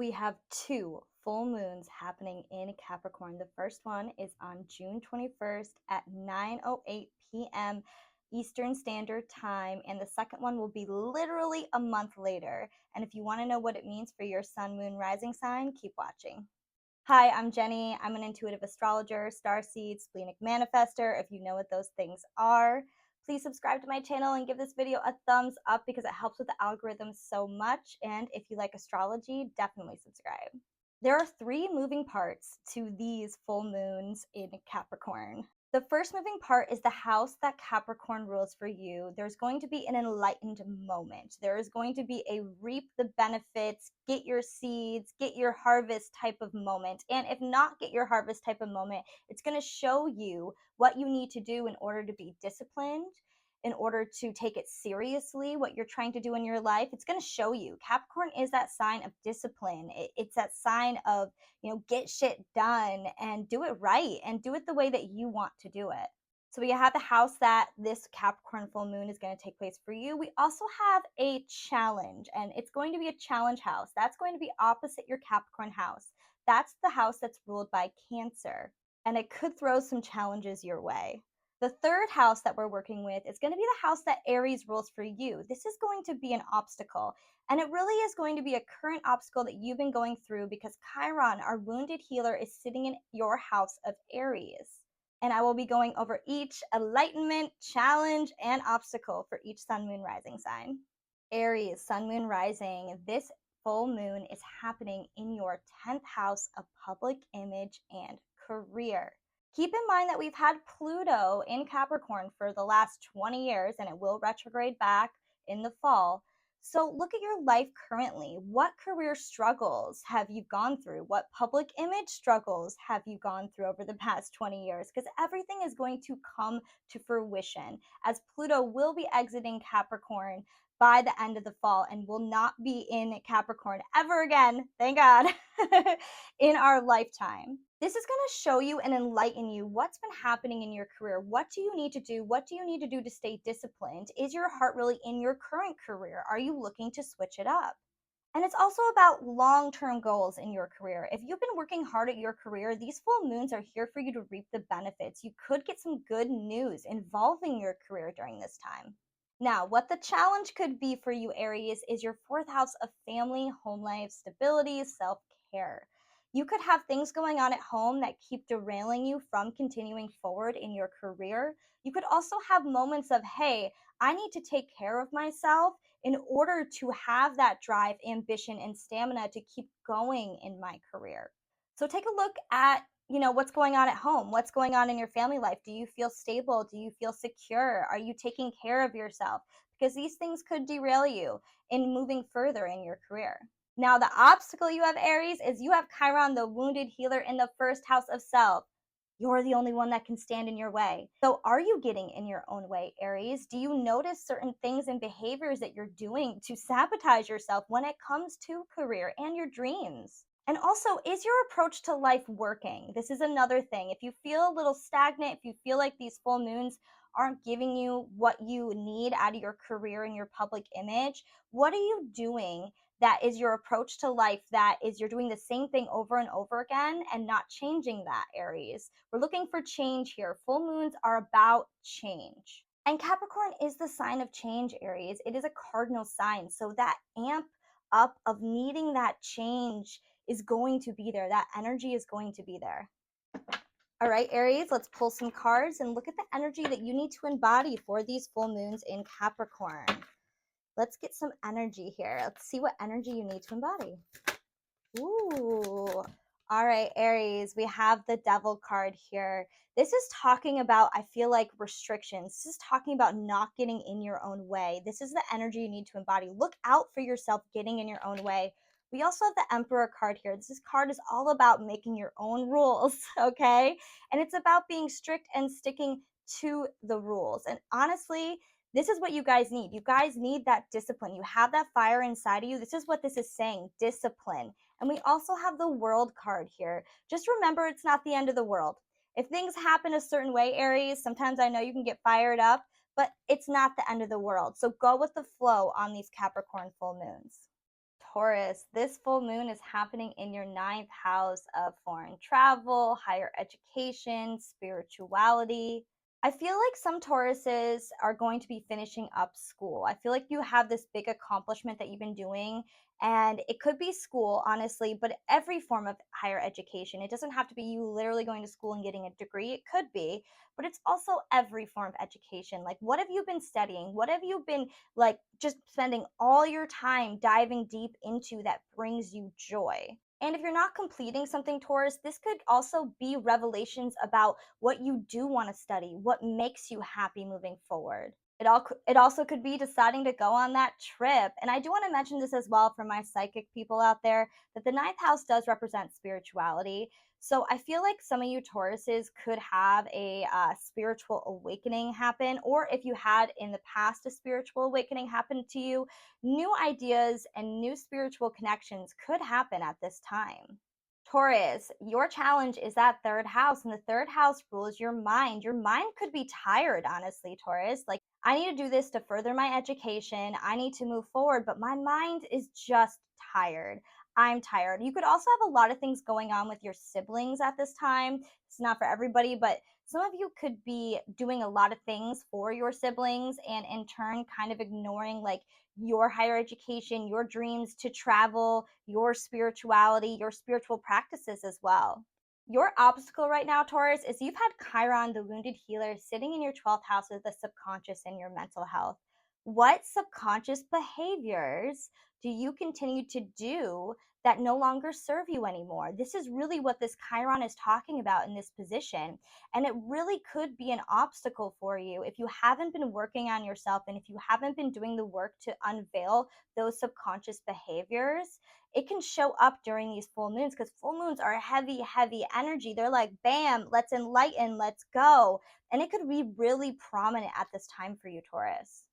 We have two full moons happening in Capricorn. The first one is on June 21st at 9:08 p.m. Eastern Standard Time, and the second one will be literally a month later. And if you want to know what it means for your sun, moon, rising sign, keep watching. Hi, I'm Jenny. I'm an intuitive astrologer, starseed, splenic manifester, if you know what those things are. Please subscribe to my channel and give this video a thumbs up because it helps with the algorithm so much. And if you like astrology, definitely subscribe. There are three moving parts to these full moons in Capricorn. The first moving part is the house that Capricorn rules for you. There's going to be an enlightened moment. There is going to be a reap the benefits, get your seeds, get your harvest type of moment. And if not get your harvest type of moment, it's going to show you what you need to do in order to be disciplined, in order to take it seriously, what you're trying to do in your life. It's going to show you. Capricorn is that sign of discipline. It's that sign of, get shit done and do it right and do it the way that you want to do it. So we have the house that this Capricorn full moon is going to take place for you. We also have a challenge, and it's going to be a challenge house. That's going to be opposite your Capricorn house. That's the house that's ruled by Cancer, and it could throw some challenges your way. The third house that we're working with is going to be the house that Aries rules for you. This is going to be an obstacle, and it really is going to be a current obstacle that you've been going through because Chiron, our wounded healer, is sitting in your house of Aries. And I will be going over each enlightenment, challenge, and obstacle for each sun, moon, rising sign. Aries, sun, moon, rising. This full moon is happening in your 10th house of public image and career. Keep in mind that we've had Pluto in Capricorn for the last 20 years, and it will retrograde back in the fall. So look at your life currently. What career struggles have you gone through? What public image struggles have you gone through over the past 20 years? Because everything is going to come to fruition as Pluto will be exiting Capricorn by the end of the fall and will not be in Capricorn ever again, thank God, in our lifetime. This is going to show you and enlighten you what's been happening in your career. What do you need to do? What do you need to do to stay disciplined? Is your heart really in your current career? Are you looking to switch it up? And it's also about long-term goals in your career. If you've been working hard at your career, these full moons are here for you to reap the benefits. You could get some good news involving your career during this time. Now, what the challenge could be for you, Aries, is your fourth house of family, home life, stability, self-care. You could have things going on at home that keep derailing you from continuing forward in your career. You could also have moments of, hey, I need to take care of myself in order to have that drive, ambition, and stamina to keep going in my career. So take a look at what's going on at home, what's going on in your family life. Do you feel stable? Do you feel secure? Are you taking care of yourself? Because these things could derail you in moving further in your career. Now, the obstacle you have, Aries, is you have Chiron, the wounded healer, in the first house of self. You're the only one that can stand in your way. So are you getting in your own way, Aries? Do you notice certain things and behaviors that you're doing to sabotage yourself when it comes to career and your dreams? And also, is your approach to life working? This is another thing. If you feel a little stagnant, if you feel like these full moons aren't giving you what you need out of your career and your public image, what are you doing that is your approach to life that is you're doing the same thing over and over again and not changing that, Aries? We're looking for change here. Full moons are about change. And Capricorn is the sign of change, Aries. It is a cardinal sign. So that amp up of needing that change is going to be there. That energy is going to be there. All right, Aries, let's pull some cards and look at the energy that you need to embody for these full moons in Capricorn. Let's get some energy here. Let's see what energy you need to embody. Ooh. All right, Aries, we have the Devil card here. This is talking about, I feel like, restrictions. This is talking about not getting in your own way. This is the energy you need to embody. Look out for yourself getting in your own way. We also have the Emperor card here. This card is all about making your own rules, okay? And it's about being strict and sticking to the rules. And honestly, this is what you guys need. You guys need that discipline. You have that fire inside of you. This is what this is saying, discipline. And we also have the World card here. Just remember, it's not the end of the world. If things happen a certain way, Aries, sometimes I know you can get fired up, but it's not the end of the world. So go with the flow on these Capricorn full moons. Taurus, this full moon is happening in your ninth house of foreign travel, higher education, spirituality. I feel like some Tauruses are going to be finishing up school. I feel like you have this big accomplishment that you've been doing, and it could be school, honestly, but every form of higher education. It doesn't have to be you literally going to school and getting a degree. It could be, but it's also every form of education. Like, what have you been studying? What have you been like just spending all your time diving deep into that brings you joy? And if you're not completing something, Taurus, this could also be revelations about what you do want to study, what makes you happy moving forward. It also could be deciding to go on that trip. And I do want to mention this as well for my psychic people out there, that the ninth house does represent spirituality. So I feel like some of you Tauruses could have a spiritual awakening happen, or if you had in the past a spiritual awakening happen to you, new ideas and new spiritual connections could happen at this time. Taurus, your challenge is that third house, and the third house rules your mind. Your mind could be tired, honestly, Taurus. Like, I need to do this to further my education. I need to move forward, but my mind is just tired. I'm tired. You could also have a lot of things going on with your siblings at this time. It's not for everybody, but some of you could be doing a lot of things for your siblings and in turn kind of ignoring like your higher education, your dreams to travel, your spirituality, your spiritual practices as well. Your obstacle right now, Taurus, is you've had Chiron, the wounded healer, sitting in your 12th house of the subconscious and your mental health. What subconscious behaviors do you continue to do that no longer serve you anymore? This is really what this Chiron is talking about in this position. And it really could be an obstacle for you if you haven't been working on yourself and if you haven't been doing the work to unveil those subconscious behaviors. It can show up during these full moons because full moons are heavy, heavy energy. They're like, bam, let's enlighten, let's go. And it could be really prominent at this time for you, Taurus.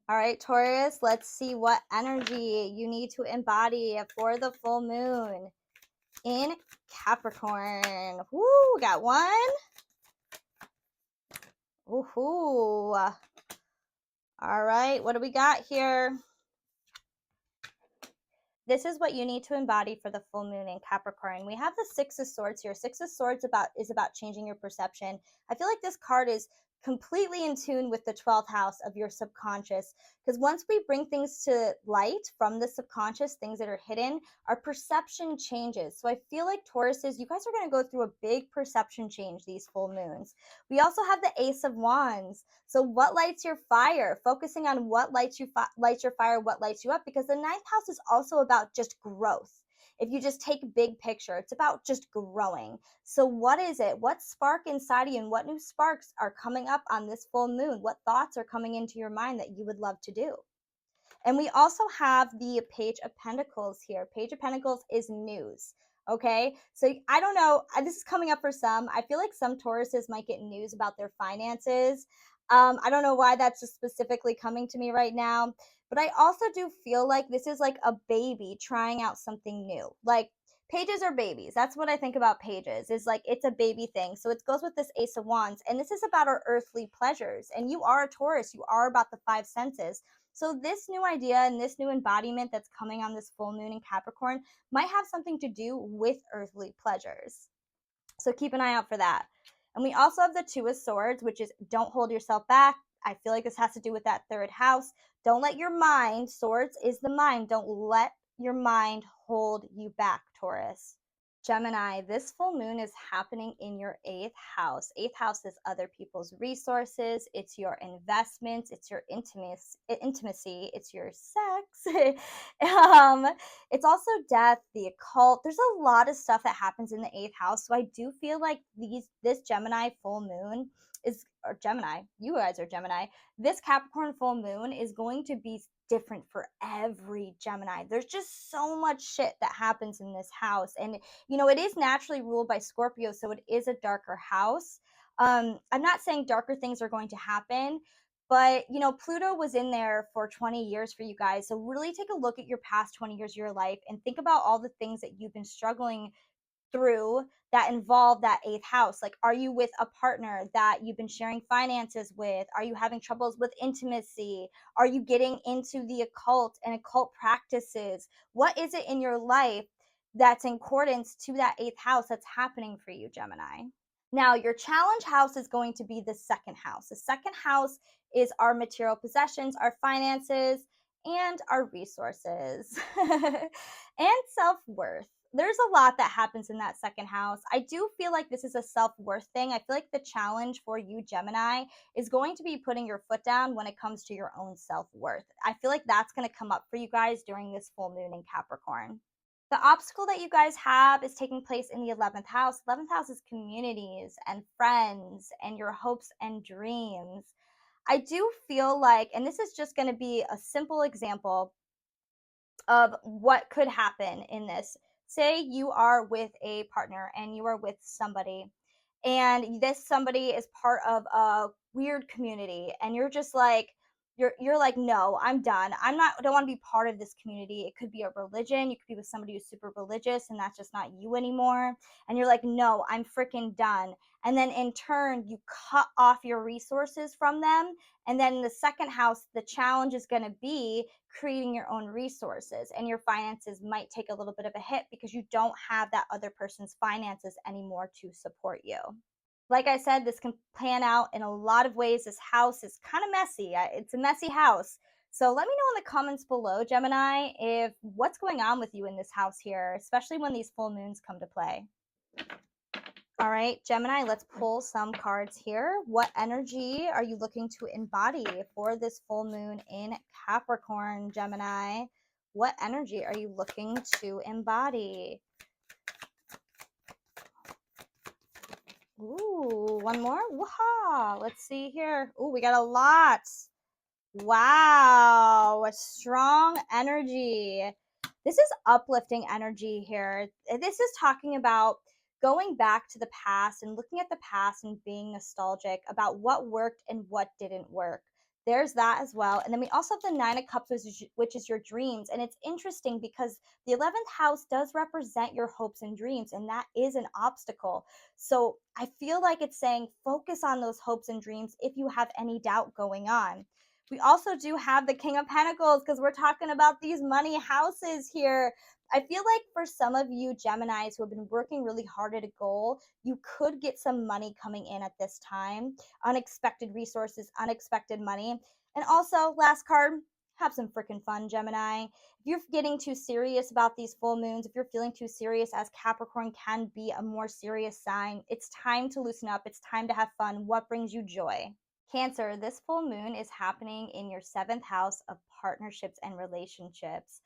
All right, Taurus, let's see what energy you need to embody for the full moon in Capricorn. Woo, got one. Woohoo. All right, what do we got here? This is what you need to embody for the full moon in Capricorn. We have the Six of Swords here. Six of Swords is about changing your perception. I feel like this card is completely in tune with the 12th house of your subconscious, because once we bring things to light from the subconscious, things that are hidden, our perception changes. So I feel like Tauruses, you guys are going to go through a big perception change these full moons. We also have the Ace of Wands. So what lights your fire? Focusing on what lights your fire, what lights you up, because the ninth house is also about just growth. If you just take big picture, it's about just growing. So what is it? What spark inside of you and what new sparks are coming up on this full moon? What thoughts are coming into your mind that you would love to do? And we also have the Page of Pentacles here. Page of Pentacles is news. Okay, so I don't know. This is coming up for some. I feel like some Tauruses might get news about their finances. I don't know why that's just specifically coming to me right now. But I also do feel like this is like a baby trying out something new. Like, pages are babies. That's what I think about pages, is like it's a baby thing. So it goes with this Ace of Wands. And this is about our earthly pleasures. And you are a Taurus. You are about the five senses. So this new idea and this new embodiment that's coming on this full moon in Capricorn might have something to do with earthly pleasures. So keep an eye out for that. And we also have the Two of Swords, which is don't hold yourself back. I feel like this has to do with that third house. Don't let your mind, swords is the mind, don't let your mind hold you back, Taurus. Gemini, this full moon is happening in your 8th house. 8th house is other people's resources. It's your investments. It's your intimacy. It's your sex. It's also death, the occult. There's a lot of stuff that happens in the 8th house. So I do feel like this Gemini full moon is, or Gemini, you guys are Gemini. This Capricorn full moon is going to be different for every Gemini. There's just so much shit that happens in this house. And, you know, it is naturally ruled by Scorpio, so it is a darker house. I'm not saying darker things are going to happen, but, you know, Pluto was in there for 20 years for you guys. So really take a look at your past 20 years of your life and think about all the things that you've been struggling through that involve that eighth house. Like, are you with a partner that you've been sharing finances with? Are you having troubles with intimacy? Are you getting into the occult and occult practices? What is it in your life that's in accordance to that eighth house that's happening for you, Gemini? Now, your challenge house is going to be the second house. The second house is our material possessions, our finances, and our resources, and self worth. There's a lot that happens in that second house. I do feel like this is a self worth thing. I feel like the challenge for you, Gemini, is going to be putting your foot down when it comes to your own self worth. I feel like that's going to come up for you guys during this full moon in Capricorn. The obstacle that you guys have is taking place in the 11th house. 11th house is communities and friends and your hopes and dreams. I do feel like, and this is just going to be a simple example of what could happen in this. Say you are with a partner and you are with somebody, and this somebody is part of a weird community, and you're just like, you're like, no, I'm done. I don't want to be part of this community. It could be a religion. You could be with somebody who's super religious and that's just not you anymore. And you're like, no, I'm freaking done. And then in turn, you cut off your resources from them. And then in the second house, the challenge is going to be creating your own resources, and your finances might take a little bit of a hit because you don't have that other person's finances anymore to support you. Like I said, this can pan out in a lot of ways. This house is kind of messy. It's a messy house. So let me know in the comments below, Gemini, if what's going on with you in this house here, especially when these full moons come to play. All right, Gemini, let's pull some cards here. What energy are you looking to embody for this full moon in Capricorn, Gemini? What energy are you looking to embody? Ooh, one more. Woohoo! Let's see here. Ooh, we got a lot. Wow, a strong energy. This is uplifting energy here. This is talking about going back to the past and looking at the past and being nostalgic about what worked and what didn't work. There's that as well. And then we also have the Nine of Cups, which is your dreams. And it's interesting because the 11th house does represent your hopes and dreams, and that is an obstacle. So I feel like it's saying focus on those hopes and dreams if you have any doubt going on. We also do have the King of Pentacles because we're talking about these money houses here. I feel like for some of you Geminis who have been working really hard at a goal, you could get some money coming in at this time. Unexpected resources, unexpected money. And also, last card, have some freaking fun, Gemini. If you're getting too serious about these full moons, if you're feeling too serious, as Capricorn can be a more serious sign, it's time to loosen up. It's time to have fun. What brings you joy? Cancer, this full moon is happening in your 7th house of partnerships and relationships.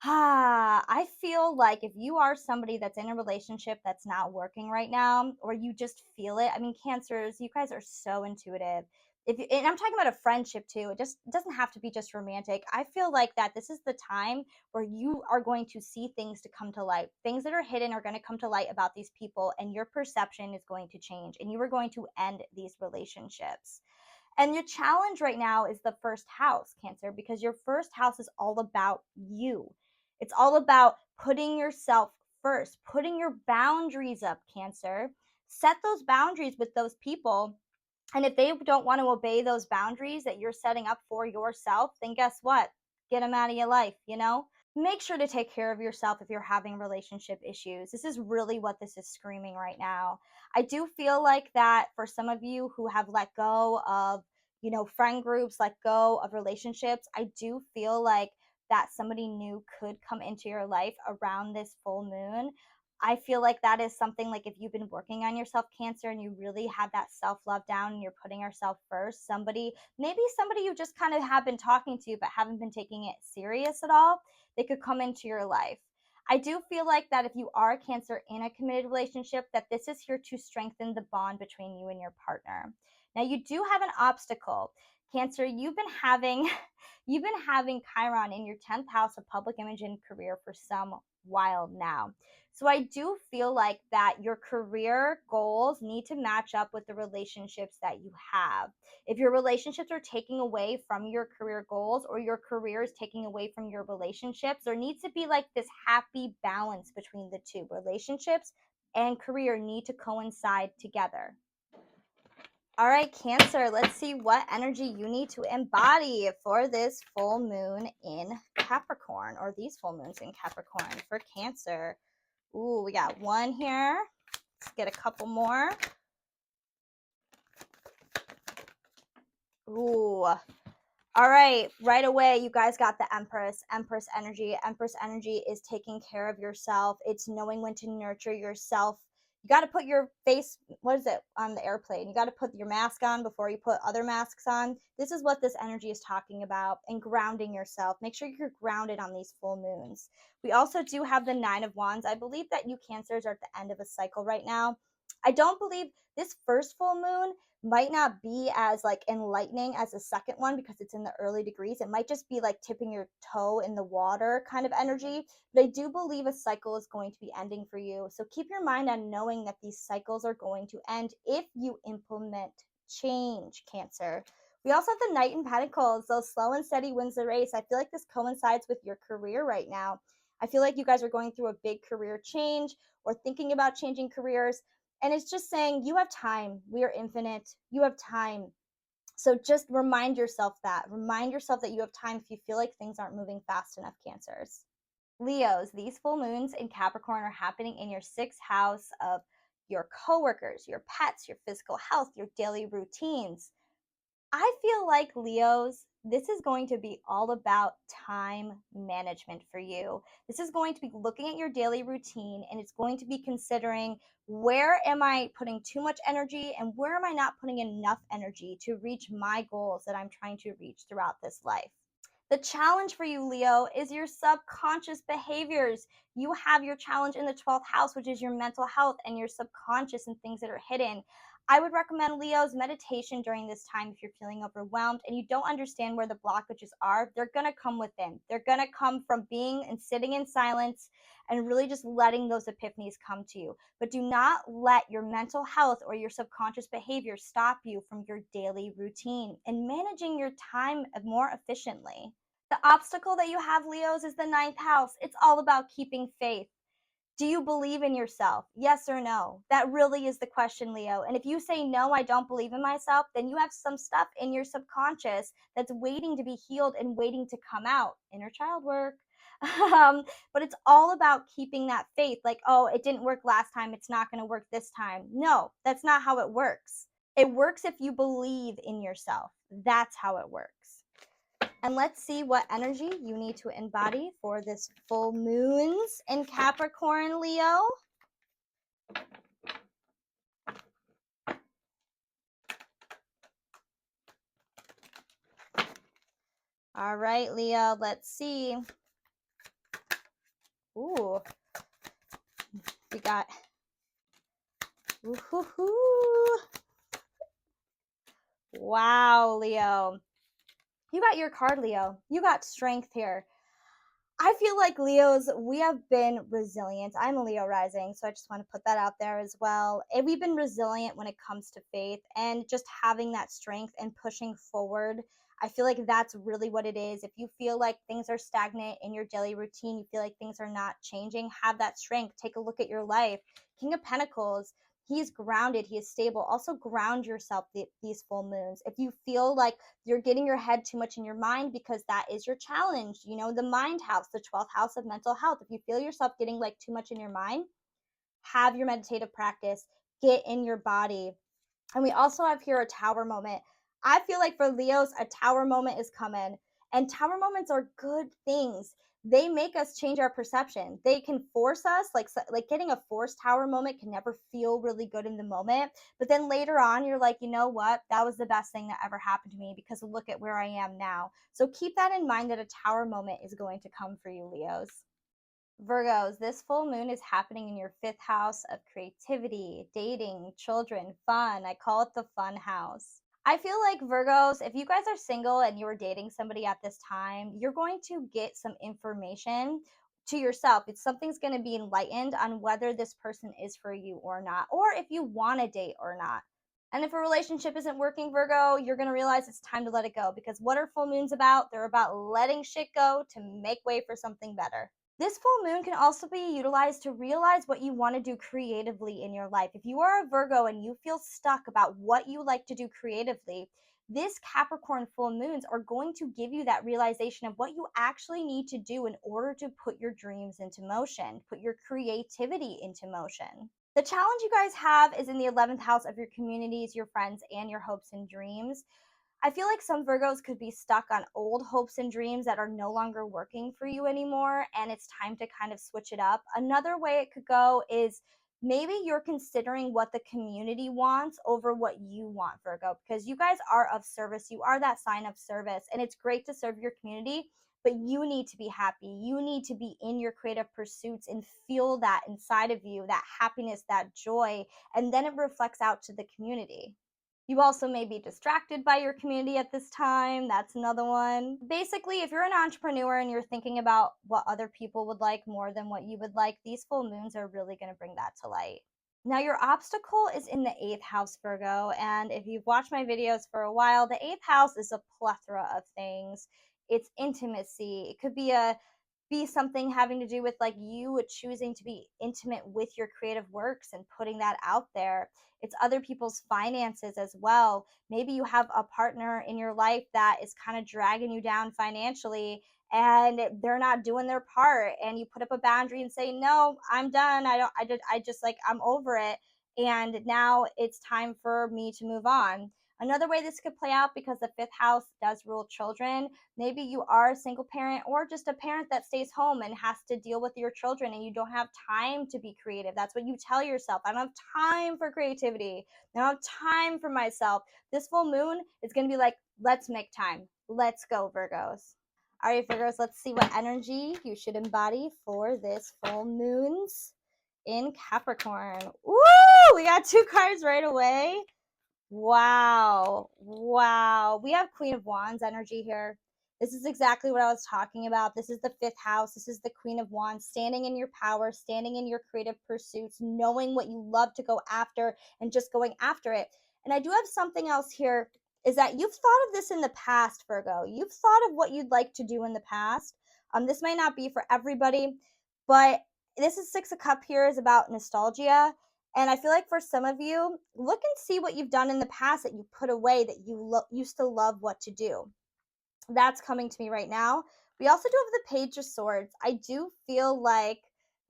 I feel like if you are somebody that's in a relationship that's not working right now, or you just feel it, I mean, Cancers, you guys are so intuitive. And I'm talking about a friendship too. It just doesn't have to be just romantic. I feel like that this is the time where you are going to see things to come to light. Things that are hidden are going to come to light about these people, and your perception is going to change, and you are going to end these relationships. And your challenge right now is the first house, Cancer, because your first house is all about you. It's all about putting yourself first, putting your boundaries up, Cancer. Set those boundaries with those people. And if they don't want to obey those boundaries that you're setting up for yourself, then guess what? Get them out of your life, you know? Make sure to take care of yourself if you're having relationship issues. This is really what this is screaming right now. I do feel like that for some of you who have let go of, friend groups, let go of relationships, I do feel like that somebody new could come into your life around this full moon. I feel like that is something like if you've been working on yourself, Cancer, and you really have that self-love down and you're putting yourself first, maybe somebody you just kind of have been talking to but haven't been taking it serious at all, they could come into your life. I do feel like that if you are a Cancer in a committed relationship, that this is here to strengthen the bond between you and your partner. Now, you do have an obstacle. Cancer, you've been having Chiron in your 10th house of public image and career for some while now. So I do feel like that your career goals need to match up with the relationships that you have. If your relationships are taking away from your career goals, or your career is taking away from your relationships, there needs to be like this happy balance between the two. Relationships and career need to coincide together. All right, Cancer, let's see what energy you need to embody for this full moon in Capricorn, or these full moons in Capricorn for Cancer. Ooh, we got one here. Let's get a couple more. Ooh. All right, right away, you guys got the Empress energy. Empress energy is taking care of yourself. It's knowing when to nurture yourself. You got to put your face, what is it, on the airplane? You got to put your mask on before you put other masks on. This is what this energy is talking about, and grounding yourself. Make sure you're grounded on these full moons. We also do have the Nine of Wands. I believe that you Cancers are at the end of a cycle right now. I don't believe this first full moon might not be as like enlightening as the second one, because it's in the early degrees. It might just be like tipping your toe in the water kind of energy, but I do believe a cycle is going to be ending for you. So keep your mind on knowing that these cycles are going to end if you implement change, Cancer. We also have the Knight in Pentacles. So slow and steady wins the race. I feel like this coincides with your career right now. I feel like you guys are going through a big career change, or thinking about changing careers. And it's just saying, you have time. We are infinite. You have time. So just remind yourself that. Remind yourself that you have time if you feel like things aren't moving fast enough, Cancers. Leos, these full moons in Capricorn are happening in your 6th house of your coworkers, your pets, your physical health, your daily routines. I feel like, Leos, this is going to be all about time management for you. This is going to be looking at your daily routine, and it's going to be considering, where am I putting too much energy and where am I not putting enough energy to reach my goals that I'm trying to reach throughout this life. The challenge for you, Leo, is your subconscious behaviors. You have your challenge in the 12th house, which is your mental health and your subconscious and things that are hidden. I would recommend, Leo's, meditation during this time if you're feeling overwhelmed and you don't understand where the blockages are. They're going to come within. They're going to come from being and sitting in silence and really just letting those epiphanies come to you. But do not let your mental health or your subconscious behavior stop you from your daily routine and managing your time more efficiently. The obstacle that you have, Leos, is the 9th house. It's all about keeping faith. Do you believe in yourself? Yes or no? That really is the question, Leo. And if you say, no, I don't believe in myself, then you have some stuff in your subconscious that's waiting to be healed and waiting to come out. Inner child work. But it's all about keeping that faith. Like, oh, it didn't work last time, it's not going to work this time. No, that's not how it works. It works if you believe in yourself. That's how it works. And let's see what energy you need to embody for this full moons in Capricorn, Leo. All right, Leo, let's see. Ooh, we got, ooh, wow, Leo. You got your card, Leo. You got strength here. I feel like, Leos, we have been resilient. I'm a Leo rising, so I just want to put that out there as well. And we've been resilient when it comes to faith and just having that strength and pushing forward. I feel like that's really what it is. If you feel like things are stagnant in your daily routine, you feel like things are not changing, have that strength. Take a look at your life. King of Pentacles, he is grounded, he is stable. Also ground yourself these full moons. If you feel like you're getting your head too much in your mind, because that is your challenge, you know, the mind house, the 12th house of mental health. If you feel yourself getting like too much in your mind, have your meditative practice, get in your body. And we also have here a tower moment. I feel like for Leos, a tower moment is coming, and tower moments are good things. They make us change our perception. They can force us, like getting a forced tower moment can never feel really good in the moment. But then later on, you're like, you know what? That was the best thing that ever happened to me, because look at where I am now. So keep that in mind, that a tower moment is going to come for you, Leos. Virgos, this full moon is happening in your 5th house of creativity, dating, children, fun. I call it the fun house. I feel like, Virgos, if you guys are single and you were dating somebody at this time, you're going to get some information to yourself. It's something's going to be enlightened on whether this person is for you or not, or if you want to date or not. And if a relationship isn't working, Virgo, you're going to realize it's time to let it go, because what are full moons about? They're about letting shit go to make way for something better. This full moon can also be utilized to realize what you want to do creatively in your life. If you are a Virgo and you feel stuck about what you like to do creatively, this Capricorn full moons are going to give you that realization of what you actually need to do in order to put your dreams into motion, put your creativity into motion. The challenge you guys have is in the 11th house of your communities, your friends, and your hopes and dreams. I feel like some Virgos could be stuck on old hopes and dreams that are no longer working for you anymore, and it's time to kind of switch it up. Another way it could go is maybe you're considering what the community wants over what you want, Virgo, because you guys are of service. You are that sign of service, and it's great to serve your community, but you need to be happy. You need to be in your creative pursuits and feel that inside of you, that happiness, that joy, and then it reflects out to the community. You also may be distracted by your community at this time. That's another one. Basically, if you're an entrepreneur and you're thinking about what other people would like more than what you would like, these full moons are really going to bring that to light. Now, your obstacle is in the 8th house, Virgo. And if you've watched my videos for a while, the 8th house is a plethora of things. It's intimacy. It could be something having to do with like you choosing to be intimate with your creative works and putting that out there. It's other people's finances as well. Maybe you have a partner in your life that is kind of dragging you down financially and they're not doing their part, and you put up a boundary and say, no, I'm done. I just like, I'm over it. And now it's time for me to move on. Another way this could play out, because the 5th house does rule children, maybe you are a single parent or just a parent that stays home and has to deal with your children and you don't have time to be creative. That's what you tell yourself. I don't have time for creativity. I don't have time for myself. This full moon is going to be like, let's make time. Let's go, Virgos. All right, Virgos, let's see what energy you should embody for this full moons in Capricorn. Woo! We got 2 cards right away. Wow. Wow. We have Queen of Wands energy here. This is exactly what I was talking about. This is the 5th house. This is the Queen of Wands, standing in your power, standing in your creative pursuits, knowing what you love to go after and just going after it. And I do have something else here, is that you've thought of this in the past, Virgo. You've thought of what you'd like to do in the past. This might not be for everybody, but this is 6 of Cups here is about nostalgia. And I feel like for some of you, look and see what you've done in the past that you put away that you still love what to do. That's coming to me right now. We also do have the Page of Swords. I do feel like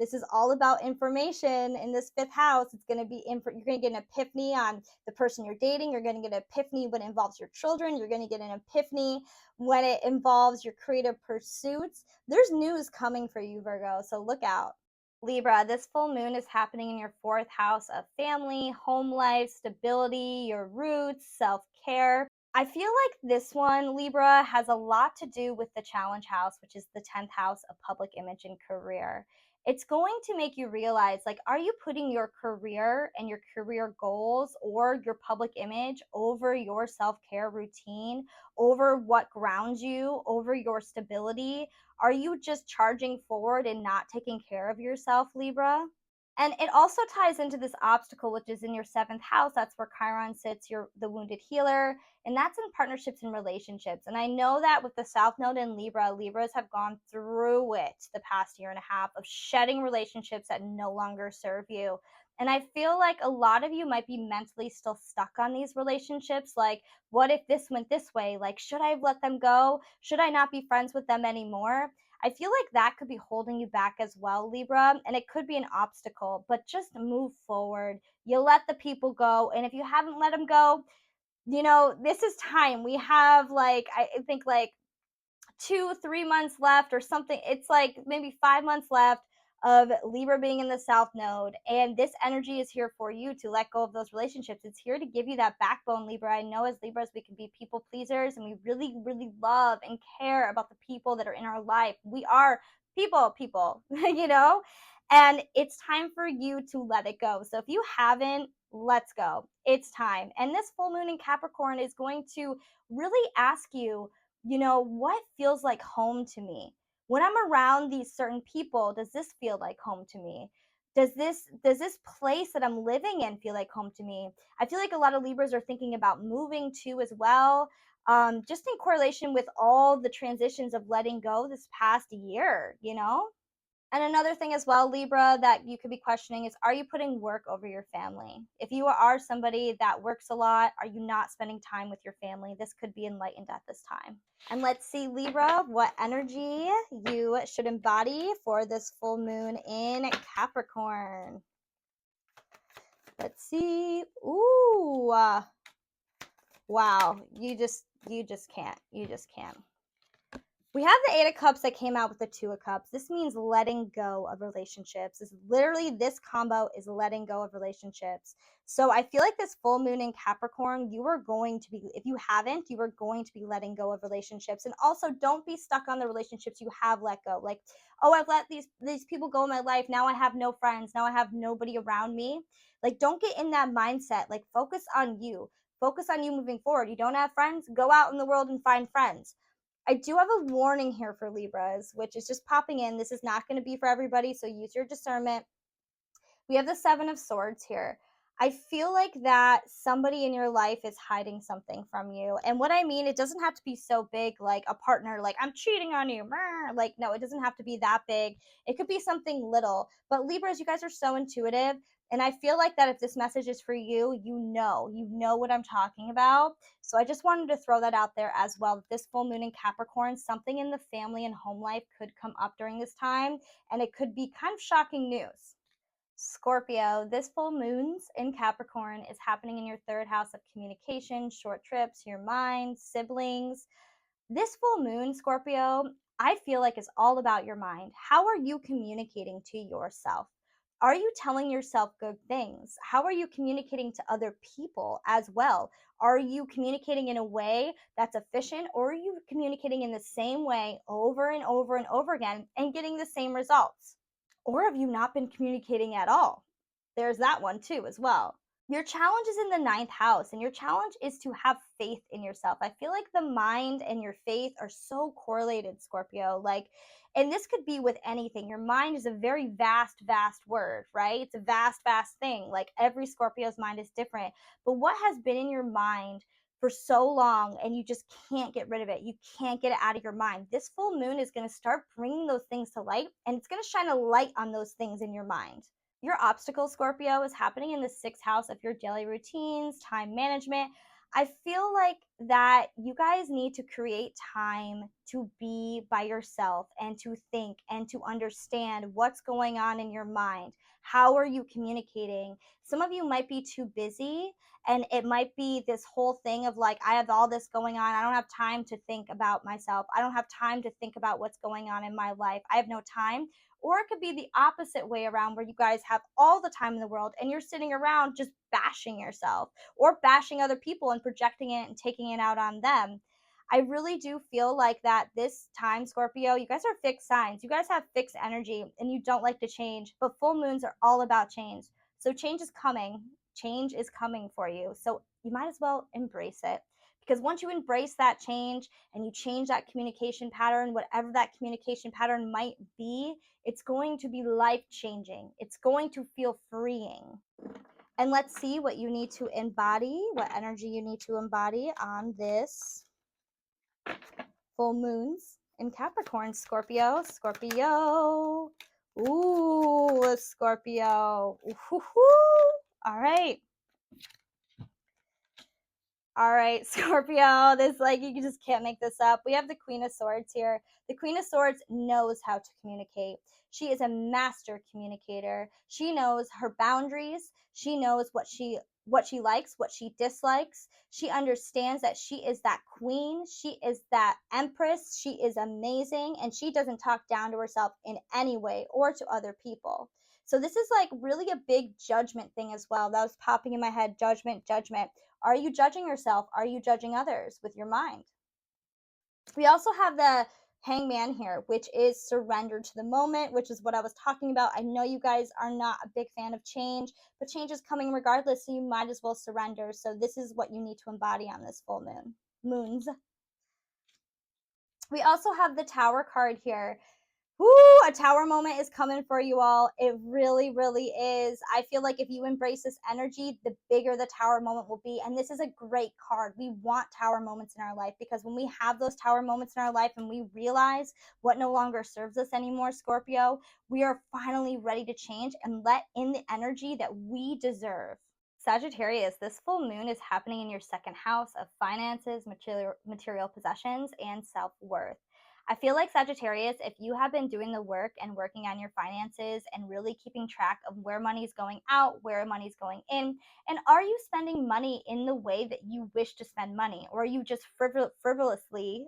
this is all about information in this 5th house. It's going to be you're going to get an epiphany on the person you're dating. You're going to get an epiphany when it involves your children. You're going to get an epiphany when it involves your creative pursuits. There's news coming for you, Virgo, so look out. Libra, this full moon is happening in your 4th house of family, home life, stability, your roots, self-care. I feel like this one, Libra, has a lot to do with the challenge house, which is the 10th house of public image and career. It's going to make you realize, like, are you putting your career and your career goals or your public image over your self-care routine, over what grounds you, over your stability? Are you just charging forward and not taking care of yourself, Libra? And it also ties into this obstacle, which is in your 7th house. That's where Chiron sits, the wounded healer. And that's in partnerships and relationships. And I know that with the South Node in Libra, Libras have gone through it the past year and a half of shedding relationships that no longer serve you. And I feel like a lot of you might be mentally still stuck on these relationships. Like, what if this went this way? Like, should I have let them go? Should I not be friends with them anymore? I feel like that could be holding you back as well, Libra, and it could be an obstacle, but just move forward. You let the people go, and if you haven't let them go, this is time. We have I think 2-3 months left or something. It's like maybe 5 months left of Libra being in the South Node, and this energy is here for you to let go of those relationships. It's here to give you that backbone, Libra. I know as Libras we can be people pleasers, and we really, really love and care about the people that are in our life. We are people, and it's time for you to let it go. So if you haven't, let's go. It's time. And this full moon in Capricorn is going to really ask you, what feels like home to me? When I'm around these certain people, does this feel like home to me? Does this place that I'm living in feel like home to me? I feel like a lot of Libras are thinking about moving too as well. Just in correlation with all the transitions of letting go this past year, you know? And another thing as well, Libra, that you could be questioning is, are you putting work over your family? If you are somebody that works a lot, are you not spending time with your family? This could be enlightened at this time. And let's see, Libra, what energy you should embody for this full moon in Capricorn. Let's see. Ooh, wow. You just can't. You just can't. We have the Eight of Cups that came out with the Two of Cups. This means letting go of relationships. This combo is letting go of relationships. So I feel like this full moon in Capricorn, you are going to be, if you haven't, you are going to be letting go of relationships. And also don't be stuck on the relationships you have let go. Like, oh, I've let these people go in my life. Now I have no friends. Now I have nobody around me. Like, don't get in that mindset. Like, focus on you. Focus on you moving forward. You don't have friends? Go out in the world and find friends. I do have a warning here for Libras, which is just popping in. This is not going to be for everybody, so use your discernment. We have the Seven of Swords here. I feel like that somebody in your life is hiding something from you. And what I mean, it doesn't have to be so big, like a partner, like I'm cheating on you. Like, no, it doesn't have to be that big. It could be something little. But Libras, you guys are so intuitive. And I feel like that if this message is for you, you know what I'm talking about. So I just wanted to throw that out there as well. This full moon in Capricorn, something in the family and home life could come up during this time. And it could be kind of shocking news. Scorpio, this full moon's in Capricorn is happening in your third house of communication, short trips, your mind, siblings. This full moon, Scorpio, I feel like is all about your mind. How are you communicating to yourself? Are you telling yourself good things? How are you communicating to other people as well? Are you communicating in a way that's efficient, or are you communicating in the same way over and over and over again and getting the same results? Or have you not been communicating at all? There's that one too as well. Your challenge is in the ninth house, and your challenge is to have faith in yourself. I feel like the mind and your faith are so correlated, Scorpio. Like, and this could be with anything. Your mind is a very vast, vast word, right? It's a vast, vast thing. Like, every Scorpio's mind is different. But what has been in your mind for so long and you just can't get rid of it? You can't get it out of your mind. This full moon is going to start bringing those things to light, and it's going to shine a light on those things in your mind. Your obstacle, Scorpio, is happening in the sixth house of your daily routines, time management. I feel like that you guys need to create time to be by yourself and to think and to understand what's going on in your mind. How are you communicating? Some of you might be too busy, and it might be this whole thing of like, I have all this going on. I don't have time to think about myself. I don't have time to think about what's going on in my life. I have no time. Or it could be the opposite way around, where you guys have all the time in the world and you're sitting around just bashing yourself or bashing other people and projecting it and taking it out on them. I really do feel like that this time, Scorpio, you guys are fixed signs. You guys have fixed energy and you don't like to change, but full moons are all about change. So change is coming. Change is coming for you. So you might as well embrace it, because once you embrace that change and you change that communication pattern, whatever that communication pattern might be, it's going to be life-changing. It's going to feel freeing. And let's see what you need to embody, what energy you need to embody on this full moons in Capricorn. Scorpio, Scorpio. Ooh, Scorpio. Ooh-hoo-hoo. All right. All right, Scorpio, this, like, you just can't make this up. We have the Queen of Swords here. The Queen of Swords knows how to communicate. She is a master communicator. She knows her boundaries. She knows what she likes, what she dislikes. She understands that she is that queen. She is that empress. She is amazing, and she doesn't talk down to herself in any way or to other people. So this is like really a big judgment thing as well. That was popping in my head. Judgment, judgment. Are you judging yourself? Are you judging others with your mind? We also have the Hangman here, which is surrender to the moment, which is what I was talking about. I know you guys are not a big fan of change, but change is coming regardless, so you might as well surrender. So this is what you need to embody on this full moons. We also have the Tower card here. Woo, a tower moment is coming for you all. It really, really is. I feel like if you embrace this energy, the bigger the tower moment will be. And this is a great card. We want tower moments in our life, because when we have those tower moments in our life and we realize what no longer serves us anymore, Scorpio, we are finally ready to change and let in the energy that we deserve. Sagittarius, this full moon is happening in your second house of finances, material possessions, and self-worth. I feel like Sagittarius, if you have been doing the work and working on your finances and really keeping track of where money's going out, where money's going in, and are you spending money in the way that you wish to spend money, or are you just frivolously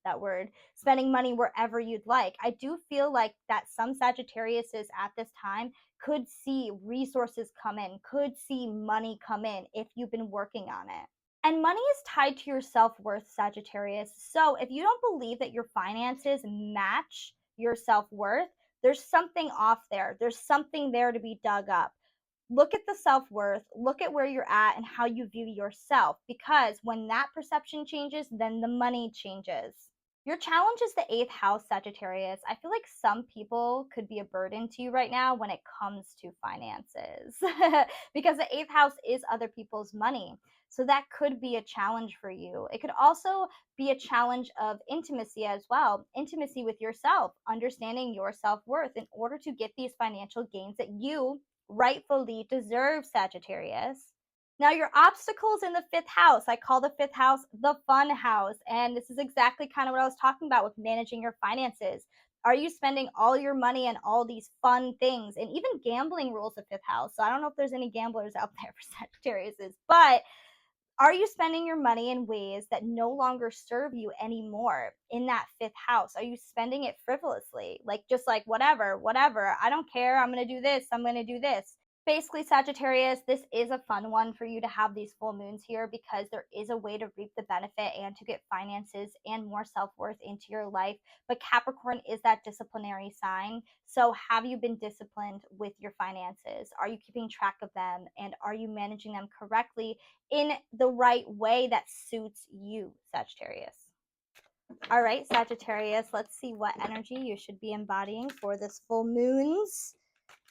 that word, spending money wherever you'd like? I do feel like that some Sagittariuses at this time could see resources come in, could see money come in if you've been working on it. And money is tied to your self-worth, Sagittarius. So if you don't believe that your finances match your self-worth, there's something off there. There's something there to be dug up. Look at the self-worth, look at where you're at and how you view yourself, because when that perception changes, then the money changes. Your challenge is the 8th house, Sagittarius. I feel like some people could be a burden to you right now when it comes to finances because the 8th house is other people's money. So that could be a challenge for you. It could also be a challenge of intimacy as well, intimacy with yourself, understanding your self-worth in order to get these financial gains that you rightfully deserve, Sagittarius. Now, your obstacles in the 5th house, I call the 5th house the fun house. And this is exactly kind of what I was talking about with managing your finances. Are you spending all your money on all these fun things? And even gambling rules the 5th house. So I don't know if there's any gamblers out there for Sagittarius, but are you spending your money in ways that no longer serve you anymore in that 5th house? Are you spending it frivolously? Like, just like, whatever, I don't care. I'm going to do this. I'm going to do this. Basically, Sagittarius, this is a fun one for you to have these full moons here, because there is a way to reap the benefit and to get finances and more self-worth into your life. But Capricorn is that disciplinary sign. So have you been disciplined with your finances? Are you keeping track of them? And are you managing them correctly in the right way that suits you, Sagittarius? All right, Sagittarius, let's see what energy you should be embodying for this full moons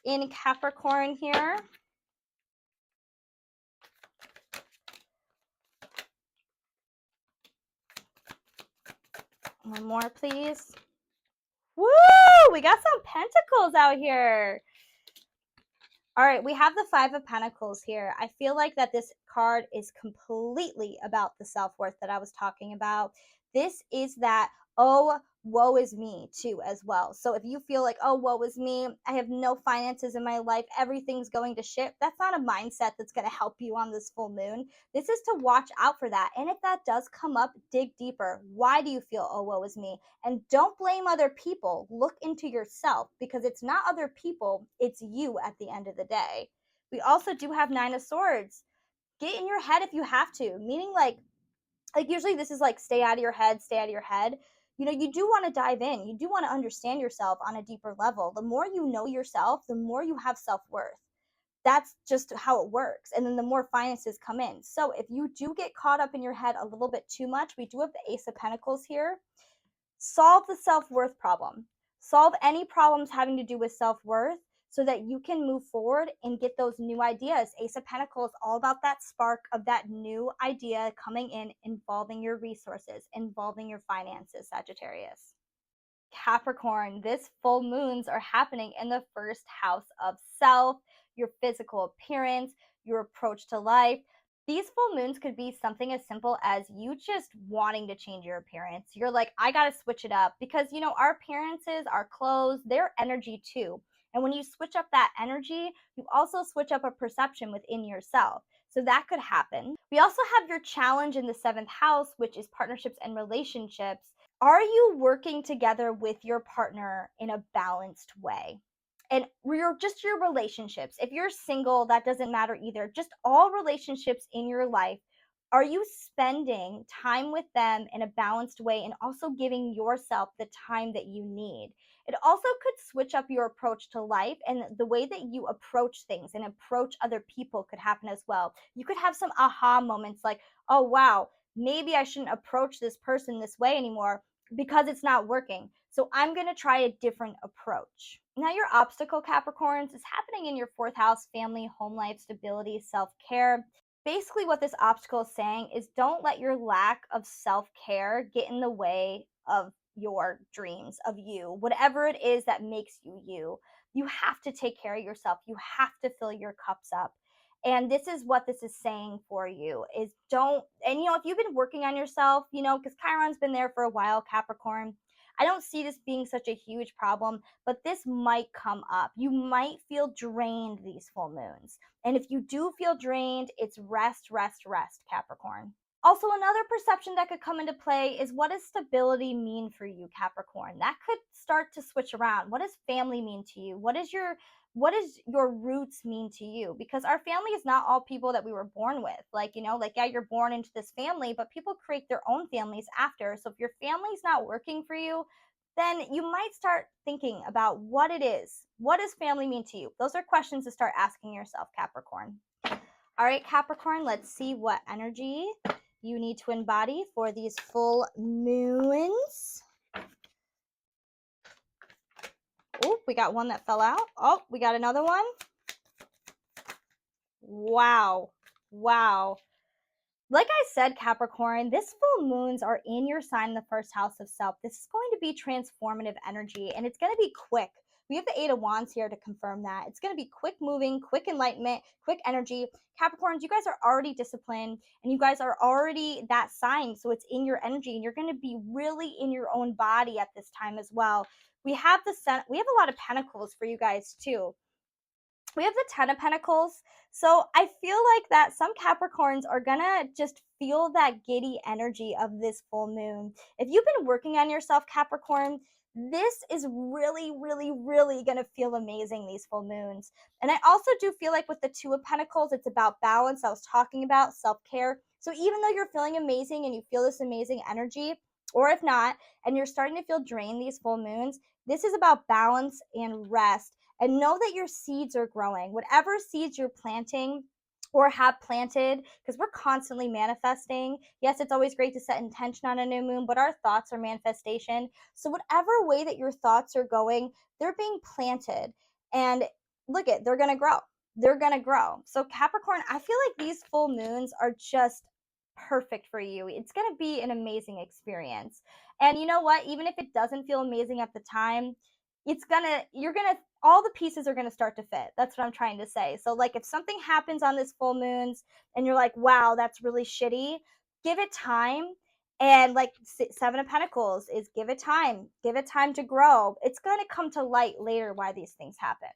in Capricorn here. One more, please. Woo! We got some pentacles out here. All right, we have the 5 of Pentacles here. I feel like that this card is completely about the self-worth that I was talking about. This is that, oh, woe is me too as well. So if you feel like, oh, woe is me, I have no finances in my life, everything's going to shit, that's not a mindset that's going to help you on this full moon. This is to watch out for that. And if that does come up, dig deeper. Why do you feel, oh, woe is me? And don't blame other people. Look into yourself, because it's not other people, it's you at the end of the day. We also do have 9 of Swords. Get in your head if you have to, meaning like usually this is like stay out of your head, stay out of your head. You know, you do want to dive in. You do want to understand yourself on a deeper level. The more you know yourself, the more you have self-worth. That's just how it works. And then the more finances come in. So if you do get caught up in your head a little bit too much, we do have the Ace of Pentacles here. Solve the self-worth problem. Solve any problems having to do with self-worth so that you can move forward and get those new ideas. Ace of Pentacles, all about that spark of that new idea coming in, involving your resources, involving your finances, Sagittarius. Capricorn, this full moons are happening in the 1st house of self, your physical appearance, your approach to life. These full moons could be something as simple as you just wanting to change your appearance. You're like, I got to switch it up, because, you know, our appearances, our clothes, they're energy too. And when you switch up that energy, you also switch up a perception within yourself. So that could happen. We also have your challenge in the 7th house, which is partnerships and relationships. Are you working together with your partner in a balanced way? And just your relationships. If you're single, that doesn't matter either. Just all relationships in your life. Are you spending time with them in a balanced way and also giving yourself the time that you need? It also could switch up your approach to life, and the way that you approach things and approach other people could happen as well. You could have some aha moments like, oh, wow, maybe I shouldn't approach this person this way anymore. because it's not working. So I'm going to try a different approach. Now, your obstacle, Capricorns, is happening in your fourth house, family, home life, stability, self-care. Basically, what this obstacle is saying is don't let your lack of self-care get in the way of your dreams, of you, whatever it is that makes you you. You have to take care of yourself. You have to fill your cups up. And this is what this is saying for you is don't, and if you've been working on yourself, because Chiron's been there for a while, Capricorn, I don't see this being such a huge problem, but this might come up. You might feel drained these full moons. And if you do feel drained, it's rest, rest, rest, Capricorn. Also, another perception that could come into play is what does stability mean for you, Capricorn? That could start to switch around. What does family mean to you? What does your roots mean to you? Because our family is not all people that we were born with. Yeah, you're born into this family, but people create their own families after. So if your family's not working for you, then you might start thinking about what it is. What does family mean to you? Those are questions to start asking yourself, Capricorn. All right, Capricorn, let's see what energy you need to embody for these full moons. Oh, we got one that fell out. Oh, we got another one. Wow. Like I said, Capricorn, this full moons are in your sign in the first house of self. This is going to be transformative energy, and it's going to be quick. We have the Eight of Wands here to confirm that. It's going to be quick moving, quick enlightenment, quick energy. Capricorns, you guys are already disciplined, and you guys are already that sign, so it's in your energy, and you're going to be really in your own body at this time as well. We have a lot of pentacles for you guys too. We have the Ten of Pentacles. So I feel like that some Capricorns are gonna just feel that giddy energy of this full moon. If you've been working on yourself, Capricorn, this is really, really, really gonna feel amazing, these full moons. And I also do feel like with the Two of Pentacles, it's about balance. I was talking about self-care. So even though you're feeling amazing and you feel this amazing energy, or if not, and you're starting to feel drained these full moons, this is about balance and rest. And know that your seeds are growing. Whatever seeds you're planting or have planted, because we're constantly manifesting. Yes, it's always great to set intention on a new moon, but our thoughts are manifestation. So whatever way that your thoughts are going, they're being planted. And look at, they're going to grow. They're going to grow. So Capricorn, I feel like these full moons are just perfect for you. It's going to be an amazing experience. And you know what? Even if it doesn't feel amazing at the time, all the pieces are going to start to fit. That's what I'm trying to say. So like if something happens on this full moons and you're like, wow, that's really shitty, give it time. And like Seven of Pentacles is give it time to grow. It's going to come to light later why these things happen.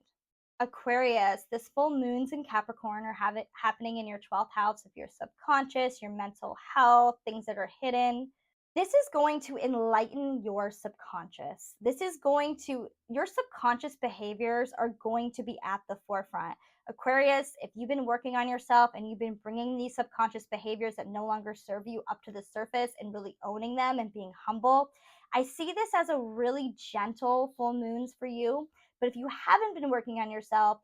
Aquarius, this full moons in Capricorn are happening in your 12th house of your subconscious, your mental health, things that are hidden. This is going to enlighten your subconscious. Your subconscious behaviors are going to be at the forefront. Aquarius, if you've been working on yourself and you've been bringing these subconscious behaviors that no longer serve you up to the surface and really owning them and being humble, I see this as a really gentle full moons for you. But if you haven't been working on yourself,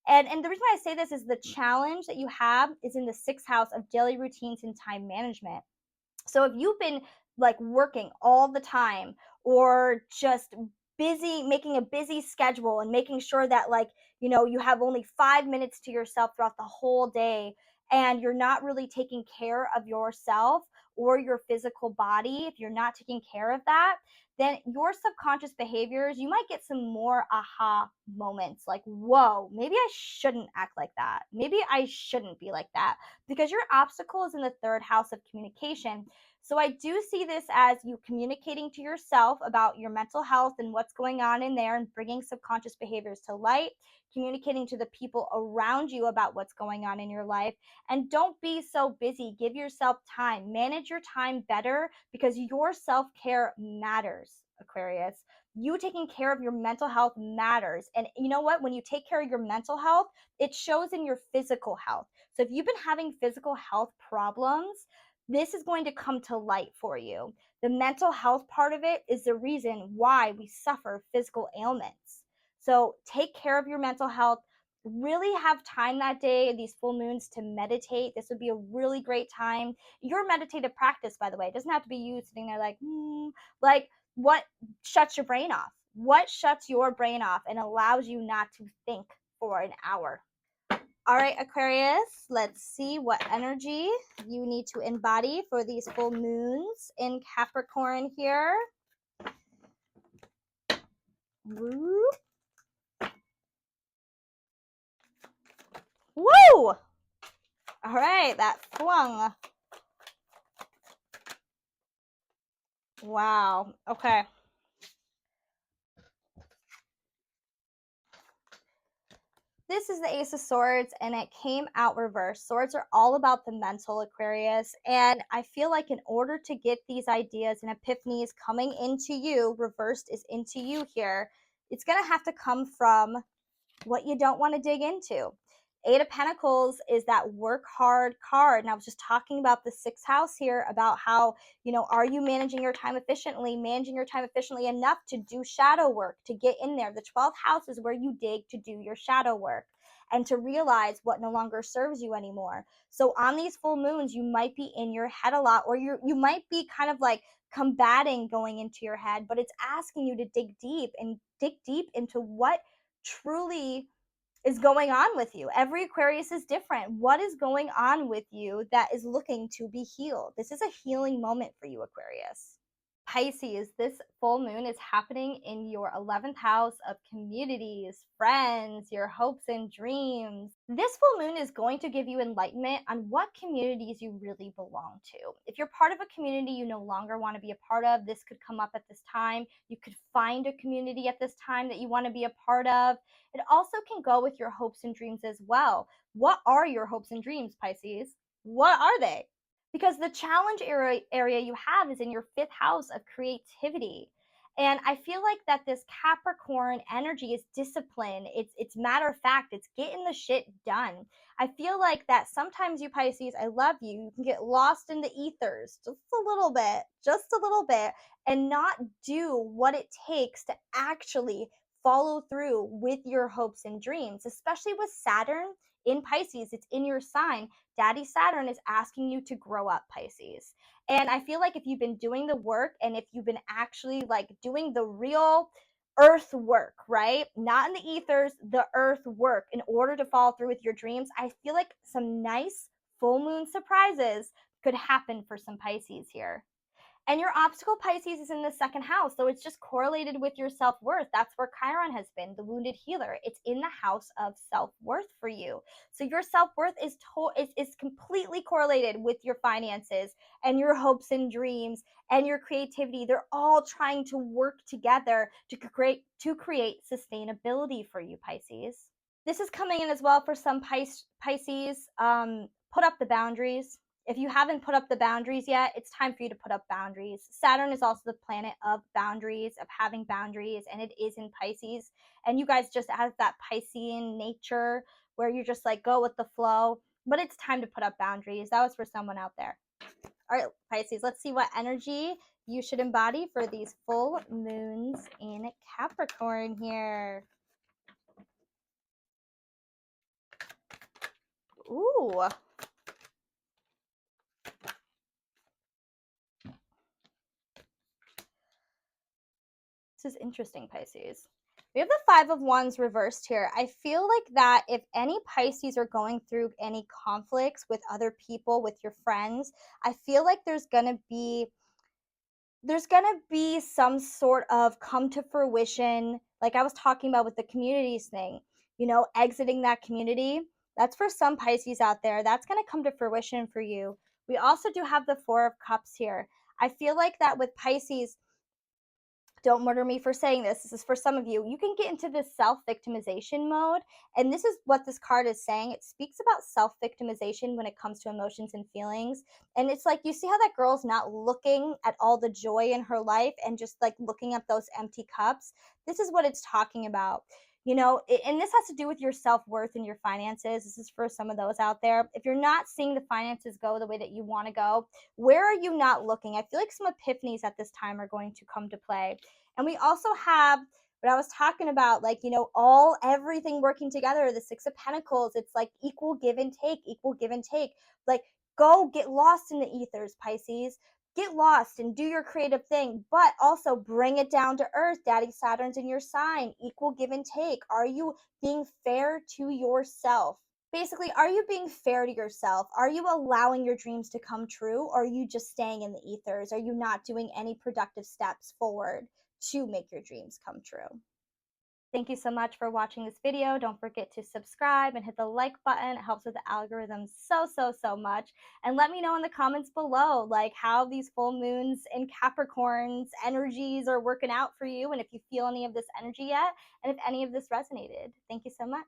and the reason why I say this is the challenge that you have is in the 6th house of daily routines and time management. So if you've been like working all the time or just busy, making a busy schedule and making sure that you have only 5 minutes to yourself throughout the whole day, and you're not really taking care of yourself or your physical body, if you're not taking care of that, then your subconscious behaviors, you might get some more aha moments like, whoa, maybe I shouldn't act like that. Maybe I shouldn't be like that, because your obstacle is in the 3rd house of communication. So I do see this as you communicating to yourself about your mental health and what's going on in there and bringing subconscious behaviors to light, communicating to the people around you about what's going on in your life. And don't be so busy. Give yourself time. Manage your time better, because your self-care matters, Aquarius. You taking care of your mental health matters. And you know what? When you take care of your mental health, it shows in your physical health. So if you've been having physical health problems, this is going to come to light for you. The mental health part of it is the reason why we suffer physical ailments. So take care of your mental health. Really have time that day, these full moons, to meditate. This would be a really great time. Your meditative practice, by the way, it doesn't have to be you sitting there like what shuts your brain off? What shuts your brain off and allows you not to think for an hour? All right, Aquarius, let's see what energy you need to embody for these full moons in Capricorn here. Woo! Woo! All right, that flung. Wow. Okay. This is the Ace of Swords, and it came out reversed. Swords are all about the mental, Aquarius, and I feel like in order to get these ideas and epiphanies coming into you, reversed is into you here, it's going to have to come from what you don't want to dig into. Eight of Pentacles is that work hard card. And I was just talking about the sixth house here about how, are you managing your time efficiently enough to do shadow work, to get in there. The 12th house is where you dig to do your shadow work and to realize what no longer serves you anymore. So on these full moons, you might be in your head a lot, or you might be kind of like combating going into your head, but it's asking you to dig deep into what truly is going on with you. Every Aquarius is different. What is going on with you that is looking to be healed? This is a healing moment for you, Aquarius. Pisces, this full moon is happening in your 11th house of communities, friends, your hopes and dreams. This full moon is going to give you enlightenment on what communities you really belong to. If you're part of a community you no longer want to be a part of, this could come up at this time. You could find a community at this time that you want to be a part of. It also can go with your hopes and dreams as well. What are your hopes and dreams, Pisces? What are they? Because the challenge area you have is in your 5th house of creativity. And I feel like that this Capricorn energy is discipline. It's matter of fact. It's getting the shit done. I feel like that sometimes you Pisces, I love you. You can get lost in the ethers just a little bit, and not do what it takes to actually follow through with your hopes and dreams, especially with Saturn in Pisces. It's in your sign. Daddy Saturn is asking you to grow up, Pisces. And I feel like if you've been doing the work, and if you've been actually like doing the real earth work, right? Not in the ethers, the earth work in order to follow through with your dreams, I feel like some nice full moon surprises could happen for some Pisces here. And your obstacle, Pisces, is in the 2nd house. So it's just correlated with your self-worth. That's where Chiron has been, the wounded healer. It's in the house of self-worth for you. So your self-worth is completely correlated with your finances and your hopes and dreams and your creativity. They're all trying to work together to create sustainability for you, Pisces. This is coming in as well for some Pisces. Put up the boundaries. If you haven't put up the boundaries yet, it's time for you to put up boundaries. Saturn is also the planet of boundaries, of having boundaries, and it is in Pisces. And you guys just have that Piscean nature where you just like go with the flow, but it's time to put up boundaries. That was for someone out there. All right, Pisces, let's see what energy you should embody for these full moons in Capricorn here. Ooh. This is interesting, Pisces. We have the 5 of Wands reversed here. I feel like that if any Pisces are going through any conflicts with other people, with your friends, I feel like there's gonna be some sort of come to fruition, like I was talking about with the communities thing, exiting that community. That's for some Pisces out there. That's going to come to fruition for you. We also do have the 4 of Cups here. I feel like that with Pisces, don't murder me for saying this. This is for some of you. You can get into this self-victimization mode. And this is what this card is saying. It speaks about self-victimization when it comes to emotions and feelings. And it's like, you see how that girl's not looking at all the joy in her life and just like looking at those empty cups? This is what it's talking about. And this has to do with your self-worth and your finances. This is for some of those out there. If you're not seeing the finances go the way that you want to go, where are you not looking? I feel like some epiphanies at this time are going to come to play. And we also have what I was talking about, like, everything working together, the 6 of Pentacles. It's like equal give and take. Like, go get lost in the ethers, Pisces. get lost and do your creative thing, but also bring it down to earth. Daddy Saturn's in your sign, equal give and take. Are you being fair to yourself? Basically, are you being fair to yourself? Are you allowing your dreams to come true, or are you just staying in the ethers? Are you not doing any productive steps forward to make your dreams come true? Thank you so much for watching this video. Don't forget to subscribe and hit the like button. It helps with the algorithm so much. And let me know in the comments below, like, how these full moons in Capricorn's energies are working out for you, and if you feel any of this energy yet, and if any of this resonated. Thank you so much.